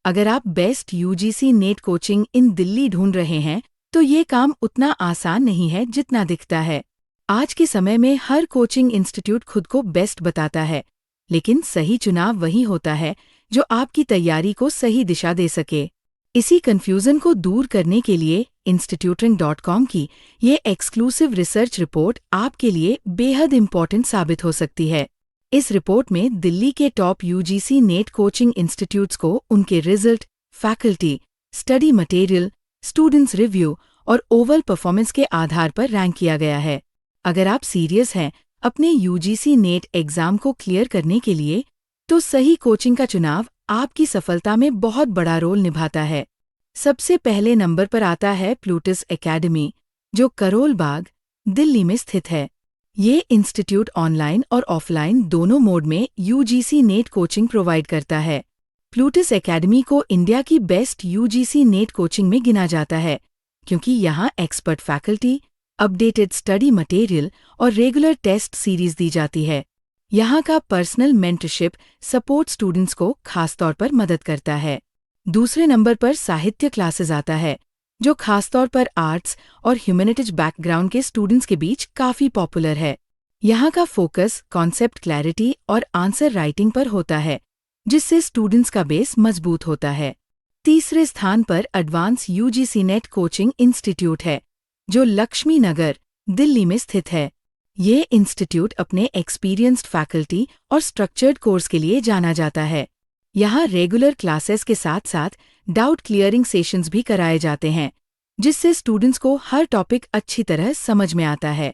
अगर आप best UGC net coaching इन दिल्ली ढूंढ रहे हैं, तो ये काम उतना आसान नहीं है जितना दिखता है। आज के समय में हर कोचिंग इंस्टीट्यूट खुद को बेस्ट बताता है, लेकिन सही चुनाव वही होता है जो आपकी तैयारी को सही दिशा दे सके। इसी कंफ्यूजन को दूर करने के लिए institutrend.com की ये एक्सक्लूसिव रिसर्च रिपोर्ट आपके लिए बेहद इम्पोर्टेंट साबित हो सकती है। इस रिपोर्ट में दिल्ली के top UGC net coaching institutes को उनके result, faculty, study material, students review और ओवरऑल परफॉर्मेंस के आधार पर रैंक किया गया है। अगर आप सीरियस हैं अपने यूजीसी नेट एग्जाम को क्लियर करने के लिए, तो सही कोचिंग का चुनाव आपकी सफलता में बहुत बड़ा रोल निभाता है। सबसे पहले नंबर पर आता है प्लूटस एकेडमी, जो करोल बाग, दिल्ली में स्थित है। ये इंस्टीट्यूट ऑनलाइन और ऑफलाइन दोनों मोड में यूजीसी नेट कोचिंग प्रोवाइड करता है। प्लूटस एकेडमी को इंडिया की बेस्ट यूजीसी नेट कोचिंग में गिना जाता है, क्योंकि यहाँ expert faculty, updated study material और रेगुलर टेस्ट सीरीज दी जाती है। यहाँ का पर्सनल मेंटरशिप सपोर्ट स्टूडेंट्स को खासतौर पर मदद करता है। दूसरे नंबर पर साहित्य क्लासेस आता है, जो खासतौर पर आर्ट्स और ह्यूमैनिटीज बैकग्राउंड के स्टूडेंट्स के बीच काफी पॉपुलर है। यहाँ का फोकस कॉन्सेप्ट क्लैरिटी और आंसर राइटिंग पर होता है, जिससे स्टूडेंट्स का बेस मजबूत होता है। तीसरे स्थान पर advance UGC net coaching institute है, जो लक्ष्मी नगर, दिल्ली में स्थित है। ये इंस्टीट्यूट अपने एक्सपीरियंस्ड फैकल्टी और स्ट्रक्चर्ड कोर्स के लिए जाना जाता है। यहाँ रेगुलर क्लासेस के साथ साथ डाउट क्लियरिंग सेशंस भी कराए जाते हैं, जिससे स्टूडेंट्स को हर टॉपिक अच्छी तरह समझ में आता है।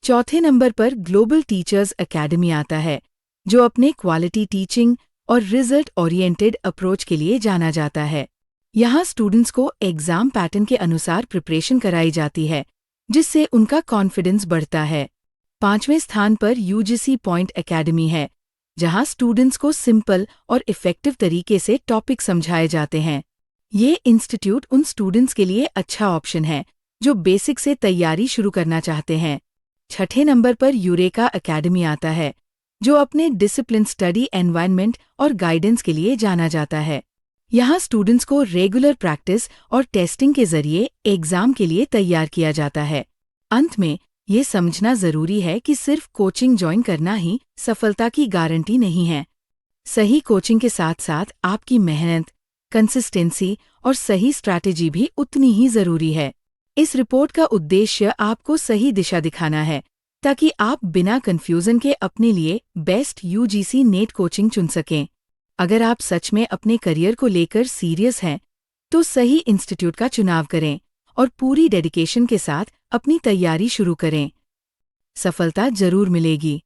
चौथे नंबर पर ग्लोबल टीचर्स एकेडमी आता है, जो अपने क्वालिटी टीचिंग और रिजल्ट ओरिएंटेड अप्रोच के लिए जाना जाता है। यहाँ स्टूडेंट्स को एग्जाम पैटर्न के अनुसार प्रिपरेशन कराई जाती है, जिससे उनका कॉन्फिडेंस बढ़ता है। पांचवें स्थान पर यूजीसी पॉइंट एकेडमी है, जहां स्टूडेंट्स को सिंपल और इफेक्टिव तरीके से टॉपिक समझाए जाते हैं। ये इंस्टीट्यूट उन स्टूडेंट्स के लिए अच्छा ऑप्शन है जो बेसिक से तैयारी शुरू करना चाहते हैं। छठे नंबर पर यूरेका एकेडमी आता है, जो अपने डिसिप्लिन स्टडी एनवायरनमेंट और गाइडेंस के लिए जाना जाता है। यहाँ स्टूडेंट्स को रेगुलर प्रैक्टिस और टेस्टिंग के जरिए एग्जाम के लिए तैयार किया जाता है। अंत में ये समझना जरूरी है कि सिर्फ कोचिंग ज्वाइन करना ही सफलता की गारंटी नहीं है। सही कोचिंग के साथ साथ आपकी मेहनत, कंसिस्टेंसी और सही स्ट्रैटेजी भी उतनी ही जरूरी है। इस रिपोर्ट का उद्देश्य आपको सही दिशा दिखाना है, ताकि आप बिना कंफ्यूजन के अपने लिए बेस्ट यूजीसी नेट कोचिंग चुन सकें। अगर आप सच में अपने करियर को लेकर सीरियस हैं, तो सही इंस्टीट्यूट का चुनाव करें और पूरी डेडिकेशन के साथ अपनी तैयारी शुरू करें। सफलता जरूर मिलेगी।